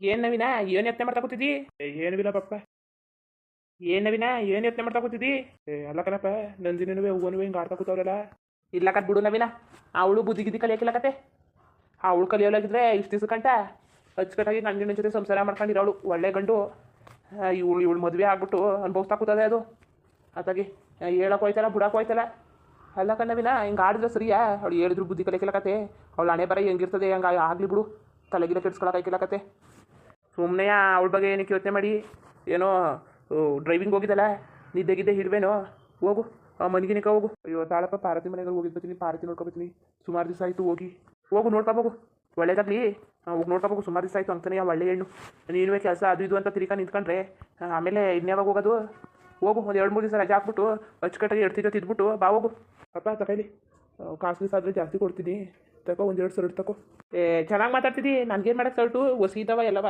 ಏನ್ ನವೀನ ಏನ್ ಯತ್ನೆ ಮಾಡ್ತಾ ಕೂತಿದ್ದಿ? ಏನಿಲ್ಲ ಪಪ್ಪ. ಏನ್ ನವೀನ ಏನ್ ಯತ್ನೆ ಮಾಡ್ತಾ ಕೂತಿದ್ದಿ? ಅಲ್ಲ ಕಣಪ್ಪ, ನಂದಿನೂ ಹೂವನು ಹಿಂಗೆ ಆಡ್ತಾ ಕೂತವ್ರಲ್ಲ. ಇಲ್ಲ ಕತ್ ಬಿಡು ನವೀನ, ಅವಳು ಬುದ್ಧಿ ಗಿದ್ದಿ ಕಲಿಯಕ್ಕಿಲ್ಲ ಕತೆ. ಅವಳು ಕಲಿಯೋಲಾಗಿದ್ರೆ ಇಷ್ಟು ದಿವಸ ಕಂಟ ಅಚ್ಚುಕಟ್ಟಾಗಿ ಗಂಡಿನ ಜೊತೆ ಸಂಸಾರ ಮಾಡ್ಕೊಂಡಿರೋಳು ಒಳ್ಳೆ ಗಂಡು. ಇವಳು ಮದುವೆ ಆಗ್ಬಿಟ್ಟು ಅನುಭವಿಸ್ತಾ ಕೂತದೆ ಅದು. ಅದಾಗಿ ಹೇಳಕ್ಕೆ ಹೋಯ್ತಲ್ಲ ಬಿಡಕ್ಕೆ ಹೋಯ್ತಲ್ಲ. ಅಲ್ಲ ಕಣ್ಣವಿನ ಹಿಂಗೆ ಆಡಿದ್ರೆ ಸರಿಯಾ? ಅವಳು ಹೇಳಿದ್ರು ಬುದ್ಧಿ ಕಲಿಯಕ್ಕಿಲ್ಲ ಕತೆ. ಅವಳು ಹಣೆ ಬರ ಹೆಂಗಿರ್ತದೆ ಹಂಗೆ ಆಗಲಿ ಬಿಡು, ತಲೆಗಿಲ್ಲ ಕೆಡ್ಸ್ಕೊಳಕ್ಕಾಗಿಲ್ಲ ಕತೆ. ಸುಮ್ಮನೆ ಅವಳ ಬಗ್ಗೆ ಏನಕ್ಕೆ ಯೋಚನೆ ಮಾಡಿ? ಏನೋ ಡ್ರೈವಿಂಗ್ ಹೋಗಿದ್ದಲ್ಲ, ನಿದ್ದೆಗಿದ್ದೆ ಹಿಡ್ವೇನೋ. ಹೋಗು ಮನೆಗಿನಿಕ ಹೋಗು. ಅಯ್ಯೋ ತಾಳಪ್ಪ, ಪಾರ್ವತಿ ಮನೆಗೆ ಹೋಗಿದ್ಬತ್ತೀನಿ, ಪಾರ್ವತಿ ನೋಡ್ಕೊಬತ್ತೀನಿ. ಸುಮಾರು ದಿವಸ ಆಯಿತು ಹೋಗಿ. ಹೋಗು ನೋಡ್ಕೊಬೋಗು, ಒಳ್ಳೇದಾಗಲಿ. ಹೋಗಿ ನೋಡ್ಕೊಬೋಗು, ಸುಮಾರು ದಿವಸ ಆಯಿತು ಅಂತಾನೆ ಒಳ್ಳೆ ಹೆಣ್ಣು. ನೀನುವೇ ಕೆಲಸ ಅದು ಇದು ಅಂತ ತಿರ್ಕಾ ನಿಂತ್ಕೊಂಡ್ರೆ ಆಮೇಲೆ ಇನ್ಯಾವಾಗ ಹೋಗೋದು? ಹೋಗು, ಒಂದು 2-3 ದಿವಸ ರಜೆ ಹಾಕ್ಬಿಟ್ಟು ಅಚ್ಚುಕಟ್ಟಾಗಿ ಎಡ್ತಿ ಇದ್ಬಿಟ್ಟು ಬಾ ಹೋಗು. ಅಪ್ಪ ತಗೊಳ್ಳಿ, ಕಾಸ್ಟ್ಲಿ ಸಾದ್ರೆ ಜಾಸ್ತಿ ಕೊಡ್ತೀನಿ, ತಗೋ 1-2 ಸರ್ಟ್ ತಗೋ. ಚೆನ್ನಾಗಿ ಮಾತಾಡ್ತಿದ್ದಿ. ನನಗೇನು ಮಾಡಕ್ಕೆ ಸರ್ಟು ಹೊಸಿ ಇದ್ದಾವ ಎಲ್ಲವ,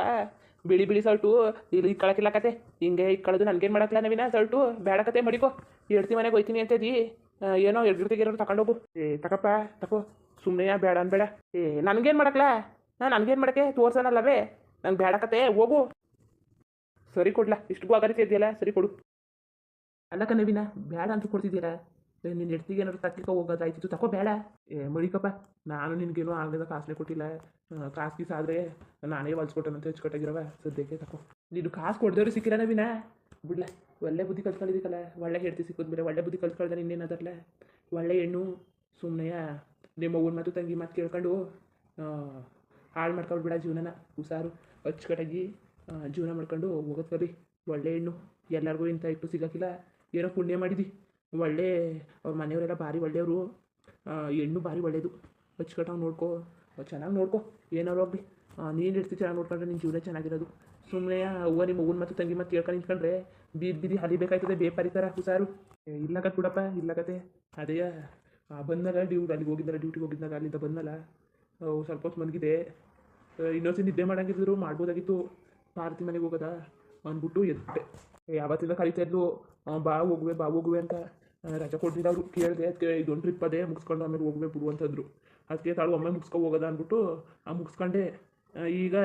ಬಿಳಿ ಬಿಳಿ ಸರ್ಟು ಇಲ್ಲಿ ಇಕ್ಕಳಕ್ಕಿಲ್ಲ ಕತೆ. ಹಿಂಗೆ ಇಕ್ಕಳದು ನನಗೇನು ಮಾಡಕ್ಕಿಲ್ಲ ನವೀನ. ಸರ್ಟು ಬೇಡ ಕತೆ ಮಡಿಕೋ. ಎಡ್ತಿ ಮನೆಗೆ ಹೋಯ್ತೀನಿ ಅಂತಿದ್ದಿ, ಏನೋ ಎಡ್ತಿಗೆ ಏನಾದ್ರು ತಗೊಂಡೋಗು. ತಗಪ್ಪ ತಗೋ, ಸುಮ್ಮನೆ ಬೇಡ ಅನ್ಬೇಡ. ನನಗೇನು ಮಾಡಕ್ಲ, ನನಗೇನು ಮಾಡಕ್ಕೆ ತೋರ್ಸೋಣಲ್ಲವೇ, ನಂಗೆ ಬೇಡ ಕತೆ ಹೋಗು. ಸರಿ ಕೊಡ್ಲಾ, ಇಷ್ಟು ಅಗತ್ಯ ಇದೆಯಲ್ಲ, ಸರಿ ಕೊಡು. ಅಲ್ಲಕ್ಕ ನವೀನ, ಬೇಡ ಅಂತ ಕೊಡ್ತಿದ್ದೀರಾ? ನಿನ್ನ ಹೆಡ್ತಿಗೆ ಏನಾದ್ರು ತಕ್ಲಿಕ್ಕೆ ಹೋಗೋದಾಯ್ತಿತ್ತು, ತಗೋ ಬೇಡ. ಮಡಿಕಪ್ಪ, ನಾನು ನಿನಗೇನೋ ಆಗದ ಕಾಸನೇ ಕೊಟ್ಟಿಲ್ಲ. ಕಾಸು ಗೀಸು ಆದರೆ ನಾನೇ ಹೊಲ್ಸ್ಕೊಟ್ಟನಂತ ಹೆಚ್ಚುಕಟ್ಟಾಗಿರವ, ಸದ್ಯಕ್ಕೆ ತಗೋ. ನೀನು ಕಾಸು ಕೊಡ್ದವ್ರು ಸಿಕ್ಕಿಲ್ಲ ನವೀನ, ಬಿಡ್ಲ. ಒಳ್ಳೆ ಬುದ್ಧಿ ಕಲ್ತ್ಕೊಂಡಿದ್ದೀಕಲ್ಲ, ಒಳ್ಳೆ ಹೆಡ್ತಿ ಸಿಕ್ಕಿದ್ಮೇಲೆ ಒಳ್ಳೆ ಬುದ್ಧಿ ಕಲ್ತ್ಕೊಳ್ದೆ ಇನ್ನೇನದರಲ್ಲ. ಒಳ್ಳೆ ಹೆಣ್ಣು. ಸುಮ್ಮನೆ ನಿಮ್ಮ ಅವ್ವನ ಮಾತು ತಂಗಿ ಮಾತು ಕೇಳ್ಕೊಂಡು ಹಾಳು ಮಾಡ್ಕೊಳ್ಬೇಡ ಜೀವನನ. ಹುಷಾರು, ಅಚ್ಚುಕಟ್ಟಾಗಿ ಜೀವನ ಮಾಡ್ಕೊಂಡು ಹೋಗೋದು ಕಲಿ. ಒಳ್ಳೆ ಹೆಣ್ಣು, ಎಲ್ಲರಿಗೂ ಇಂಥ ಇಟ್ಟು ಸಿಗೋಕ್ಕಿಲ್ಲ. ಏನೋ ಪುಣ್ಯ ಮಾಡಿದಿ, ಒಳ್ಳೆ. ಅವ್ರ ಮನೆಯವರೆಲ್ಲ ಭಾರಿ ಒಳ್ಳೆಯವರು. ಹೆಣ್ಣು ಭಾರಿ ಒಳ್ಳೆಯದು. ಅಚ್ಚುಕಟ್ಟಾಗಿ ನೋಡ್ಕೊ, ಚೆನ್ನಾಗಿ ನೋಡ್ಕೊ. ಏನಾರು ಹೋಗ್ಲಿ, ನೀನು ಇರ್ತಿ ಚೆನ್ನಾಗಿ ನೋಡ್ಕೊಂಡ್ರೆ ನಿನ್ನ ಜೀವನ ಚೆನ್ನಾಗಿರೋದು. ಸುಮ್ಮನೆ ಅವ್ವ ನಿಮ್ಮ ಅವ್ವನ ಮತ್ತು ತಂಗಿ ಮತ್ತು ಕೇಳ್ಕೊಂಡು ನಿಂತ್ಕೊಂಡ್ರೆ ಬೀದಿ ಹಲಿಬೇಕಾಯ್ತದೆ ಬೇಪಾರಿತಾರ. ಹುಷಾರು. ಇಲ್ಲ ಕತ್ ಬಿಡಪ್ಪ, ಇಲ್ಲ ಕತೆ. ಅದೇ ಬಂದಲ್ಲ ಅಲ್ಲಿಗೆ ಹೋಗಿದ್ದಲ್ಲ, ಡ್ಯೂಟಿಗೆ ಹೋಗಿದ್ದಾಗ ಅಲ್ಲಿಂದ ಬಂದಲ್ಲ, ಸ್ವಲ್ಪ ಹೊತ್ತು ಮಲಗಿದೆ. ಇನ್ನೊಂದ್ಸಿ ನಿದ್ದೆ ಮಾಡಂಗಿದ್ರು ಮಾಡ್ಬೋದಾಗಿತ್ತು. ಪಾರ್ತಿ ಮನೆಗೆ ಹೋಗೋದಾ ಅಂದ್ಬಿಟ್ಟು ಎದ್ಬಿಟ್ಟೆ. ಯಾವತ್ತಿಂದ ಕರಿತಾ ಇದ್ಲು, ಬಾ ಹೋಗುವೆ ಅಂತ. ರಜೆ ಕೊಡ್ತಿದ್ದ ಅವರು. ಕೇಳಿದೆ, ಅದಕ್ಕೆ ಇದೊಂದು ಟ್ರಿಪ್ ಅದೇ ಮುಗಿಸ್ಕೊಂಡು ಆಮೇಲೆ ಹೋಗುವೆ ಬಿಡು ಅಂತಂದರು. ಅದಕ್ಕೆ ತಾಳು ಒಮ್ಮೆ ಮುಗಿಸ್ಕೊ ಹೋಗೋದ ಅಂದ್ಬಿಟ್ಟು ಮುಗಿಸ್ಕೊಂಡೆ. ಈಗ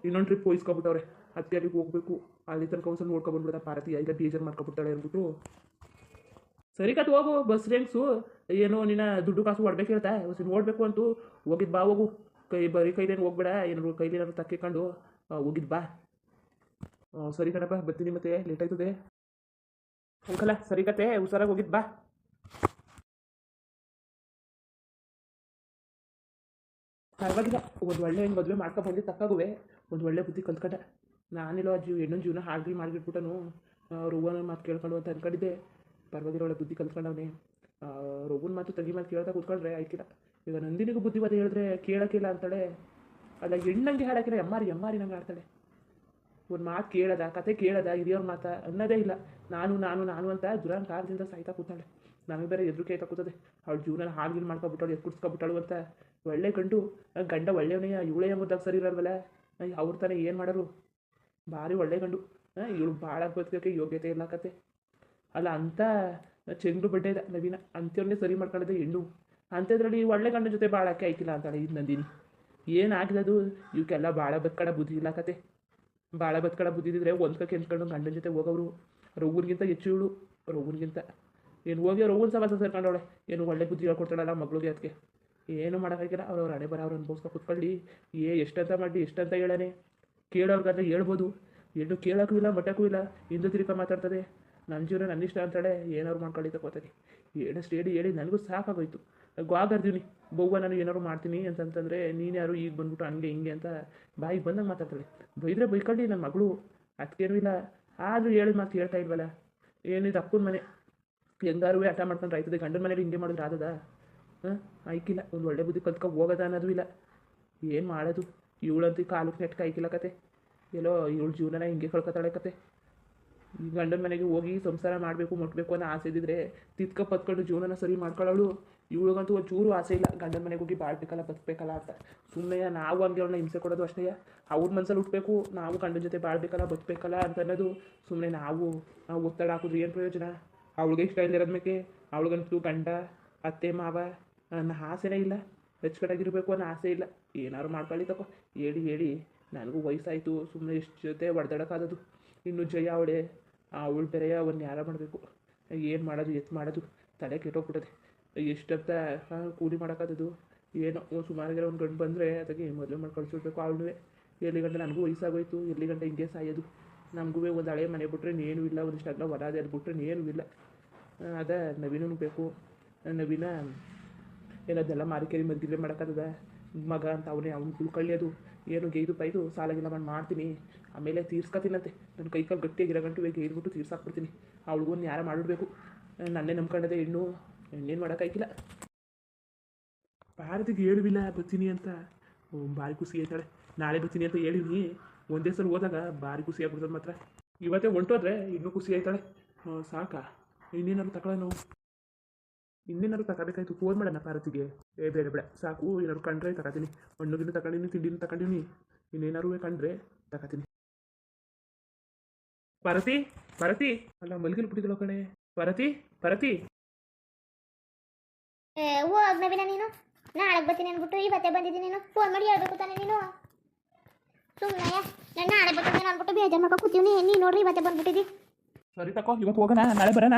ಇನ್ನೊಂದು ಟ್ರಿಪ್ ಹೋಗಿಸ್ಕೊಬಿಟ್ಟವ್ರೆ. ಅದಕ್ಕೆ ಅಲ್ಲಿಗೆ ಹೋಗಬೇಕು. ಅಲ್ಲಿ ತನಕ ಒಂದ್ಸಲ ನೋಡ್ಕೊಬಂದ್ಬಿಡ್ತಾ ಪಾರ್ತಿ, ಈಗ ಬೇಜಾರು ಮಾಡ್ಕೊಬಿಡ್ತಾಳೆ ಅಂದ್ಬಿಟ್ಟು. ಸರಿ ಕತ್ ಹೋಗು, ಬಸ್ ರೇಂಗ್ಸು ಏನೋ ನಿನ್ನ ದುಡ್ಡು ಕಾಸು ಹೊಡ್ಬೇಕು ಹೇಳ್ತಾ ಹೊಸ ನೋಡಬೇಕು ಅಂತೂ. ಹೋಗಿದ್ದು ಬಾ ಹೋಗು, ಬರೀ ಕೈಲೇನು ಹೋಗ್ಬೇಡ, ಏನಾದ್ರು ಕೈಲೇನಾದ್ರು ತಕ್ಕಿಕೊಂಡು ಹೋಗಿದ್ದು ಬಾ. ಸರಿ ಕಣಪ್ಪ, ಬರ್ತೀನಿ, ಮತ್ತೆ ಲೇಟ್ ಆಯ್ತದೆ ಅಂಕಲ. ಸರಿ ಕತೆ, ಹುಷಾರಾಗಿ ಹೋಗಿದ್ದು ಬಾ. ಪರವಾಗಿಲ್ಲ, ಒಂದು ಒಳ್ಳೆ ಹೆಣ್ಣು ಮದುವೆ ಮಾಡ್ಕೊಬಂದು ತಕ್ಕಾಗುವೆ. ಒಂದು ಒಳ್ಳೆ ಬುದ್ಧಿ ಕಲ್ತ್ಕೊಂಡ. ನಾನಿಲ್ಲೋ ಹೆಣ್ಣೊಂದು ಜೀವನ ಹಾಳು ಮಾಡಿಬಿಟ್ಬಿಟ್ಟನು. ರುವ್ವನ ಮಾತು ಕೇಳ್ಕೊಂಡು ಅಂತ ಅನ್ಕೊಂಡಿದ್ದೆ. ಪರವಾಗಿಲ್ಲ, ಒಳ್ಳೆ ಬುದ್ಧಿ ಕಲ್ತ್ಕೊಂಡವನೇ. ರುವ್ವನ ಮಾತು ತಂಗಿ ಮಾತು ಕೇಳ್ತಾ ಕೂತ್ಕೊಂಡ್ರೆ ಆಯ್ತಿಲ್ಲ. ಈಗ ನಂದಿನಿಗೂ ಬುದ್ಧಿವಾದ ಹೇಳಿದ್ರೆ ಕೇಳೋಕ್ಕಿಲ್ಲ ಅಂತಾಳೆ. ಅಲ್ಲ, ಹೆಣ್ಣಂಗೆ ಹಾಡಾಕಿಲ್ಲ, ಎಮ್ಮಾರಿ ನಂಗೆ ಆಡ್ತಾಳೆ. ಒಂದು ಮಾತು ಕೇಳದ, ಕತೆ ಕೇಳದ, ಹಿರಿಯವ್ರ ಮಾತಾ ಅನ್ನೋದೇ ಇಲ್ಲ. ನಾನು ಅಂತ ದುರಾಂಕಾರದಿಂದ ಸಾಯ್ತಾ ಕೂತಾಳೆ. ನಮಗೆ ಬೇರೆ ಎದುರಿಕೆ ಆಯ್ತಾ ಕೂತದೆ. ಅವಳು ಜೀವನ ಹಾಳು ಮಾಡ್ಕೊಬಿಟ್ಟಾಳು, ಕುಡ್ಸ್ಕೊಬಿಟ್ಟಾಳು ಅಂತ. ಒಳ್ಳೆ ಗಂಡ ಒಳ್ಳೆಯವನೇ. ಇವಳೇ ಮುದ್ದಾಗ ಸರಿ ಇರಲ್ವಲ್ಲ, ಅವ್ರು ತಾನೇ ಏನು ಮಾಡೋರು. ಭಾರಿ ಒಳ್ಳೆ ಗಂಡು. ಇವಳು ಭಾಳ ಬದುಕೋಕ್ಕೆ ಯೋಗ್ಯತೆ ಇಲ್ಲ ಕತೆ. ಅಲ್ಲ, ಅಂಥ ಚೆಂಡು ಬಡ್ಡೆ ಇದೆ ನವೀನ, ಅಂಥವ್ರನ್ನೇ ಸರಿ ಮಾಡ್ಕೊಂಡಿದ್ದೆ ಹೆಣ್ಣು. ಅಂಥದ್ರಲ್ಲಿ ಒಳ್ಳೆ ಗಂಡನ ಜೊತೆ ಭಾಳಕ್ಕೆ ಆಯ್ತಿಲ್ಲ ಅಂತಾಳೆ ಇದು ನಂದಿನಿ. ಏನಾಗಿರೋದು ಇವಕ್ಕೆಲ್ಲ? ಭಾಳ ಬದುಕಡ ಬುದ್ಧಿ ಇಲ್ಲ ಕತೆ. ಭಾಳ ಬದುಕಡ ಬುದ್ಧಿದ್ರೆ ಒಂದ್ಕಕ್ಕೆ ಎಂತ್ಕೊಂಡು ಗಂಡನ ಜೊತೆ ಹೋಗೋರು. ರಘುನ್ಗಿಂತ ಹೆಚ್ಚು ಇವಳು, ರಘುನ್ಗಿಂತ. ಏನು ಹೋಗಿ ರಘುನ್ ಸವಾಸ ಸೇರ್ಕೊಂಡವಳೆ. ಏನು ಒಳ್ಳೆ ಬುದ್ಧಿ ಹೇಳ್ಕೊಡ್ತಾಳಲ್ಲ ಮಗಳಿಗೆ. ಅದಕ್ಕೆ ಏನು ಮಾಡೋಕ್ಕಾಗಿಲ್ಲ. ಅವ್ರವ್ರ ಹಣೆ ಬರ ಅವ್ರು ಅನ್ಭವಿಸ್ಕೊ ಕೂತ್ಕೊಳ್ಳಿ. ಎಷ್ಟಂತ ಮಾಡಿ ಎಷ್ಟಂತ ಹೇಳಾನೆ. ಕೇಳೋರ್ಗಾದ್ರೆ ಹೇಳ್ಬೋದು. ಹೆಣ್ಣು ಕೇಳೋಕ್ಕೂ ಇಲ್ಲ, ಮಟ್ಟಕ್ಕೂ ಇಲ್ಲ, ಹಿಂದೆ ತಿರುಕ ಮಾತಾಡ್ತದೆ. ನನ್ನ ಜೀವನ ನನ್ನ ಇಷ್ಟ ಅಂತಾಳೆ. ಏನಾದ್ರು ಮಾಡ್ಕೊಳ್ಳಿ ತಗೋತಾನೆ. ಏನಷ್ಟು ಹೇಳಿ ನನಗೂ ಸಾಕಾಗೋಯ್ತು. ಗಾಗರ್ದೀನಿ ಬವ್ವ, ನಾನು ಏನಾದ್ರು ಮಾಡ್ತೀನಿ ಅಂತಂತಂದರೆ ನೀನು ಯಾರು ಈಗ ಬಂದ್ಬಿಟ್ಟು ಹಂಗೆ ಹಿಂಗೆ ಅಂತ ಬಾಯಿಗೆ ಬಂದಂಗೆ ಮಾತಾಡ್ತಾಳೆ. ಬೈದರೆ ಬೈಕೊಳ್ಳಿ ನನ್ನ ಮಗಳು, ಅದಕ್ಕೇನೂ ಇಲ್ಲ. ಆದರೂ ಹೇಳಿದ ಮಾತು ಹೇಳ್ತಾ ಇಲ್ವಲ್ಲ. ಏನಿದು ಅಪ್ಪನ ಮನೆ, ಹೆಂಗಾರು ಹಠ ಮಾಡ್ಕೊಂಡ್ರೆ ಆಯ್ತದೆ. ಗಂಡನ ಮನೇಲಿ ಹಿಂಗೆ ಮಾಡಿದ್ರೆ ಆದದ? ಆಯ್ಕಿಲ್ಲ. ಒಂದು ಒಳ್ಳೆ ಬುದ್ಧಿ ಕಲ್ತ್ಕೊ ಹೋಗೋದ ಅನ್ನೋದು ಇಲ್ಲ. ಏನು ಮಾಡೋದು? ಇವಳಂತೂ ಕಾಲಕ್ಕೆ ನೆಟ್ಕ ಆಯ್ಕಿಲ್ಲ ಕತೆ. ಎಲ್ಲೋ ಇವಳು ಜೀವನನ ಹಿಂಗೆ ಕಳ್ಕೊತಾಳೆ ಕತೆ. ಈ ಗಂಡನ ಮನೆಗೆ ಹೋಗಿ ಸಂಸಾರ ಮಾಡಬೇಕು ಮುಟ್ಬೇಕು ಅನ್ನೋ ಆಸೆ ಇದ್ದಿದ್ರೆ ತಿತ್ಕ ಪತ್ಕೊಂಡು ಜೀವನನ ಸರಿ ಮಾಡ್ಕೊಳ್ಳೋಳು. ಇವಳಿಗಂತೂ ಒಂಚೂರು ಆಸೆ ಇಲ್ಲ, ಗಂಡನ ಮನೆಗೆ ಹೋಗಿ ಬಾಳ್ಬೇಕಲ್ಲ ಬದುಕಬೇಕಲ್ಲ ಅಂತ. ಸುಮ್ಮನೆ ನಾವು ಹಂಗೆ ಅವ್ಳನ್ನ ಹಿಂಸೆ ಕೊಡೋದು ಅಷ್ಟೇ. ಅವ್ರ ಮನಸ್ಸಲ್ಲಿ ಹುಟ್ಟಬೇಕು, ನಾವು ಗಂಡನ ಜೊತೆ ಬಾಳ್ಬೇಕಲ್ಲ ಬದುಕಬೇಕಲ್ಲ ಅಂತ ಅನ್ನೋದು. ಸುಮ್ಮನೆ ನಾವು ಒತ್ತಡ ಹಾಕಿದ್ರೆ ಏನು ಪ್ರಯೋಜನ? ಅವಳಿಗೆ ಇಷ್ಟ ಇಲ್ಲದಿರೋದ್ಮೇಲೆ ಅವಳಿಗಂತೂ ಗಂಡ ಅತ್ತೆ ಮಾವ ನನ್ನ ಆಸೆನೇ ಇಲ್ಲ. ಅಚ್ಚುಕಟ್ಟಾಗಿರಬೇಕು ಅನ್ನೋ ಆಸೆ ಇಲ್ಲ. ಏನಾದ್ರು ಮಾಡ್ಕೊಳ್ಳಿ ತಗೋ. ಹೇಳಿ ನನಗೂ ವಯಸ್ಸಾಯಿತು, ಸುಮ್ಮನೆ ಎಷ್ಟು ಜೊತೆ ಹೊಡೆದಾಡೋಕ್ಕಾಗೋದು. ಇನ್ನು ಜಯ ಅವಳೆ, ಅವಳು ಬೇರೆ ಅವನ್ನ ಯಾರ ಮಾಡಬೇಕು, ಏನು ಮಾಡೋದು ಎತ್ತು ಮಾಡೋದು, ತಲೆ ಕೆಟ್ಟೋಗ್ಬಿಟ್ಟದೆ. ಎಷ್ಟಂತ ಕೂಲಿ ಮಾಡೋಕ್ಕಾಗೋದು. ಏನೋ ಸುಮಾರಿಗೆ ಒಂದು ಗಂಡು ಬಂದರೆ ಅದಕ್ಕೆ ಮದುವೆ ಮಾಡಿ ಕಳಿಸ್ಬಿಡ್ಬೇಕು. ಅವಳು ಎಲ್ಲಿ ಗಂಟೆ ನನಗೂ ವಯಸ್ಸಾಗೋಯ್ತು, ಎಲ್ಲಿ ಗಂಟೆ ಹಿಂಗೆ ಸಾಯೋದು. ನಮಗೂ ಒಂದು ಹಳೆ ಮನೆ ಬಿಟ್ರೆ ಏನೂ ಇಲ್ಲ, ಒಂದಿಷ್ಟು ಅಲ್ಲ ಹೊಲ ಅದು ಬಿಟ್ರೆ ಏನೂ ಇಲ್ಲ. ಅದೇ ನವೀನೂ ಬೇಕು. ನವೀನ ಏನದೆಲ್ಲ ಮಾರಿಕೇರಿ ಮದ್ದಿಗೆ ಮಾಡೋಕ್ಕದ ಮಗ ಅಂತ ಅವನೇ ಅವ್ನು ಕಳಿಯೋದು ಏನು ಗೈದು ಪೈದು ಸಾಲಾಗಿಲ್ಲ ಮಾಡ್ತೀನಿ, ಆಮೇಲೆ ತೀರ್ಸ್ಕೊತೀನಂತೆ. ನನ್ನ ಕೈ ಕಾಲು ಗಟ್ಟಿಯಾಗಿರೋ ಗಂಟು ಇವಾಗ ಗೈದ್ಬಿಟ್ಟು ತೀರ್ಸಾಕ್ಬಿಡ್ತೀನಿ. ಅವಳಿಗೂ ಒಂದು ಯಾರ ಮಾಡಿಬಿಡ್ಬೇಕು. ನನ್ನೇ ನಂಬ್ಕೊಂಡದೆ ಇನ್ನೇನು ಮಾಡೋಕ್ಕಾಗಿಲ್ಲ. ಭಾರತಿಗೆ ಹೇಳುವಿಲ್ಲ ಬರ್ತೀನಿ ಅಂತ, ಭಾರಿ ಖುಷಿ ಆಯ್ತಾಳೆ. ನಾಳೆ ಬರ್ತೀನಿ ಅಂತ ಹೇಳಿನಿ, ಒಂದೇ ಸಲ ಹೋದಾಗ ಭಾರಿ ಖುಷಿ ಆಗ್ಬಿಡ್ತದೆ ಮಾತ್ರ. ಇವತ್ತೇ ಹೊಂಟೋದ್ರೆ ಇನ್ನೂ ಖುಷಿ ಆಯ್ತಾಳೆ. ಸಾಕಾ, ಇನ್ನೇನಾದ್ರು ತಗೊಳ್ಳೋ, ಇನ್ನೇನಾದ್ರು ತಗೋಬೇಕಾಯ್ತು. ಫೋನ್ ಮಾಡೋಣ ಭಾರತಿಗೆ. ಬೇಡ ಬೇಡ ಸಾಕು, ಏನಾದ್ರು ಕಂಡ್ರೆ ತಗೋತೀನಿ. ಹಣ್ಣುಗಿನ್ನು ತಗೊಂಡಿನಿ, ತಿಂಡಿನೂ ತಗೊಂಡಿನಿ, ಇನ್ನೇನಾರು ಕಂಡ್ರೆ ತಗೋತೀನಿ. ಭಾರತಿ ಭಾರತಿ ಅಲ್ಲ ಮಲ್ಗಿಲ್ ಬಿಟ್ಟಿದ್ಲು ಕಣೆ. ಭಾರತಿ ಭಾರತಿ ಹೋಗ್ ನವೀನ, ನೀನು ನಾಳೆಗೆ ಬರ್ತೀನಿ ಅಂದ್ಬಿಟ್ಟು ಇವತ್ತೇ ಬಂದಿದ್ದೀನಿ. ನೀನು ಫೋನ್ ಮಾಡಿ ಹೇಳ್ಬೇಕು ತಾನೆ. ನೀನು ಸುಮ್ಮನೆ ನಾನು ನಾಳೆ ಬರ್ತೀನಿ ಅಂದ್ಬಿಟ್ಟು ಬೇಜಾರು ಮಾಡ್ಕೊ ಕೂತೀವಿ. ನೀನು ನೋಡ್ರಿ ಇವತ್ತೇ ಬಂದ್ಬಿಟ್ಟಿದ್ದಿ. ಸರಿ ತಕೋ, ಇವತ್ತು ಹೋಗೋಣ, ನಾಳೆ ಬರೋಣ.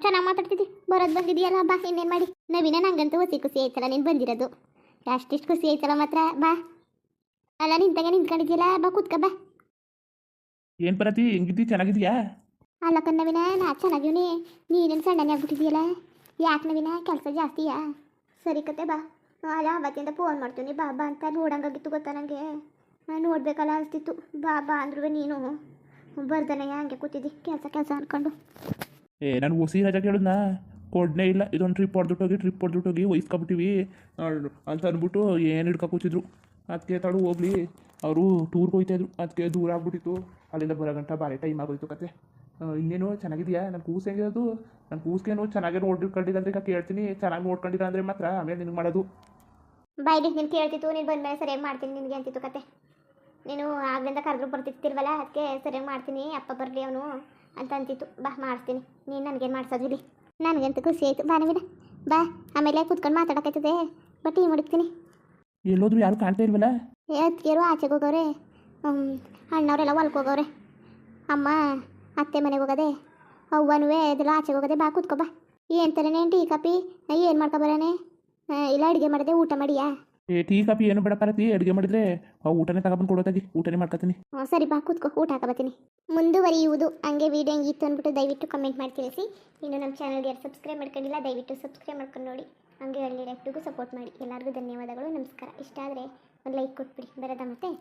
ಚೆನ್ನಾಗಿ ಮಾತಾಡ್ತಿದ್ದಿ. ಬರೋದು ಬಂದಿದ್ದೀಯಲ್ಲ, ಬಾ. ಇನ್ನೇನು ಮಾಡಿ ನವೀನ, ನಂಗಂತೂ ಖುಷಿ ಆಯ್ತಲ್ಲ ನೀನು ಬಂದಿರೋದು. ಅಷ್ಟಿಷ್ಟು ಖುಷಿ ಆಯ್ತಲ್ಲ ಮಾತ್ರ. ಬಾ, ಅಲ್ಲ ನಿಂತಾಗೆ ನಿಂತ್ಕೊಂಡಿದ್ಯಲ್ಲ, ಬಾ ಕೂತ್ಕ ಬಾ. ಏನು ಭಾರತಿ ಹೆಂಗಿದ್ದಿ, ಚೆನ್ನಾಗಿದ್ಯಾ? ಅಲ್ಲ ನವೀನ, ನಾ ಚೆನ್ನಾಗಿವ್ನಿ. ನೀನೇನು ಸಣ್ಣನೇ ಆಗ್ಬಿಟ್ಟಿದ್ಯಲ್ಲ, ಯಾಕೆ ನವೀನ ಕೆಲಸ ಜಾಸ್ತಿಯಾ? ಸರಿ ಕತೆ ಬಾ. ಅಲ್ಲ ಅವತ್ತಿಂದ ಫೋನ್ ಮಾಡ್ತೀನಿ ಬಾ ಬಾ ಅಂತ, ನೋಡಂಗಾಗಿತ್ತು ಗೊತ್ತಾ ನನಗೆ. ನೋಡ್ಬೇಕಲ್ಲ ಅನಿಸ್ತಿತ್ತು. ಬಾ ಬಾ ಅಂದ್ರೂ ನೀನು ಬರ್ದನೆಯ ಹಂಗೆ ಕೂತಿದ್ದಿ ಕೆಲಸ ಅನ್ಕೊಂಡು. ನಾನು ಹೊಸಿ ರಜಾ ಕೇಳಿದ್ನಾ, ಕೊಡನೇ ಇಲ್ಲ. ಇದೊಂದು ಟ್ರಿಪ್ ಹೊಡೆದುಟ್ಟೋಗಿ ವಹಿಸ್ಕೊಬಿಟ್ಟಿವಿ ಅಂತ ಅಂದ್ಬಿಟ್ಟು ಏನು ಹಿಡ್ಕೊ ಕೂತಿದ್ರು. ಅದಕ್ಕೆ ತಡು ಹೋಗ್ಲಿ, ಅವರು ಟೂರ್ಗೆ ಹೋಗ್ತಾಯಿದ್ರು, ಅದಕ್ಕೆ ದೂರ ಆಗ್ಬಿಟ್ಟಿತ್ತು. ಅಲ್ಲಿಂದ ಬರೋ ಗಂಟ ಭಾರಿ ಟೈಮ್ ಆಗೋಯ್ತು ಕತೆ. ಇನ್ನೇನು ಚೆನ್ನಾಗಿದೆಯಾ? ನನ್ನ ಕೂಸು ಹೆಂಗಿರೋದು? ನನ್ನ ಕೂಸ್ಗೇನು ಚೆನ್ನಾಗೇ ನೋಡ್ಕೊಂಡಿದ್ದಂದ್ರೆ ಈಗ ಕೇಳ್ತೀನಿ. ಚೆನ್ನಾಗಿ ನೋಡ್ಕೊಂಡಿಲ್ಲ ಅಂದರೆ ಮಾತ್ರ ಆಮೇಲೆ ನಿನಗೆ ಮಾಡೋದು. ಬಾಯ್ಲಿ ನೀನು ಕೇಳ್ತಿತ್ತು, ನೀನು ಬಂದಮೇಲೆ ಸರಿಯಾಗಿ ಮಾಡ್ತೀನಿ ನಿನಗೆ ಅಂತಿತ್ತು ಕತೆ. ನೀನು ಆಗ್ಲಿಂದ ಕರೆದ್ರು ಬರ್ತಿರ್ತಿಲ್ವಲ್ಲ, ಅದಕ್ಕೆ ಸರಿಯಾಗಿ ಮಾಡ್ತೀನಿ, ಅಪ್ಪ ಬರಲಿ ಅವನು ಅಂತ ಅಂತಿತ್ತು. ಬಾ ಮಾಡಿಸ್ತೀನಿ. ನೀನು ನನಗೇನು ಮಾಡ್ಸೋದಿಲ್ಲ, ನನಗಂತೂ ಖುಷಿ ಆಯಿತು. ಬಾ ನವೀನ ಬಾ, ಆಮೇಲೆ ಕೂತ್ಕೊಂಡು ಮಾತಾಡೋಕ್ಕಾಯ್ತದೆ. But tea ಮುಡಿಸ್ತೀನಿ. ಎಲ್ಲೋದ್ರು ಯಾರು ಕಾಣ್ತಾ ಇಲ್ವಲ್ಲ? ಅದಕ್ಕೇರು ಆಚೆಗೆ ಹೋಗವ್ರೆ, ಅಣ್ಣವರೆಲ್ಲ ಹೊಲ್ಗೆ ಹೋಗವ್ರೆ. ಅಮ್ಮ ಅತ್ತೆ ಮನೆಗೆ ಹೋಗೋದೆ, ಅವ್ವನೂ ಇದೆಲ್ಲ ಆಚೆಗೆ ಹೋಗೋದೆ. ಬಾ ಕೂತ್ಕೊ ಬಾ. ಏನು ತರನೇ ಟೀ ಕಾಪಿ ಏನು ಮಾಡ್ಕೊಬರೇನೆ? ಇಲ್ಲ ಅಡುಗೆ ಮಾಡಿದೆ, ಊಟ ಮಾಡಿಯಾ? ಟೀ ಕಾಪಿ ಏನು ಬೇಡ ಭಾರತಿ, ಅಡುಗೆ ಮಾಡಿದ್ರೆ ಊಟನೇ ತಗೊಬಂದು ಕೊಡೋತಾಗಿ, ಊಟನೇ ಮಾಡ್ಕೊತೀನಿ. ಸರಿ ಬಾ ಕೂತ್ಕೊ, ಊಟ ಹಾಕಬತ್ತೀನಿ. ಮುಂದುವರಿಯುವುದು. ಹಂಗೆ ವೀಡಿಯೋ ಹೆಂಗಿತ್ತು ಅಂದ್ಬಿಟ್ಟು ದಯವಿಟ್ಟು ಕಮೆಂಟ್ ಮಾಡಿ ತಿಳಿಸಿ. ಇನ್ನು ನಮ್ಮ ಚಾನಲ್ಗೆ ಯಾರು ಸಬ್ಸ್ಕ್ರೈಬ್ ಮಾಡ್ಕೊಂಡಿಲ್ಲ, ದಯವಿಟ್ಟು ಸಬ್ಸ್ಕ್ರೈಬ್ ಮಾಡ್ಕೊಂಡು ನೋಡಿ. ಹಂಗೆ ಒಳ್ಳೆ ರೆಫ್ಟಿಗೂ ಸಪೋರ್ಟ್ ಮಾಡಿ. ಎಲ್ಲರಿಗೂ ಧನ್ಯವಾದಗಳು, ನಮಸ್ಕಾರ. ಇಷ್ಟ ಆದರೆ ಒಂದು ಲೈಕ್ ಕೊಟ್ಬಿಡಿ. ಬರೋದಾ ಮತ್ತೆ.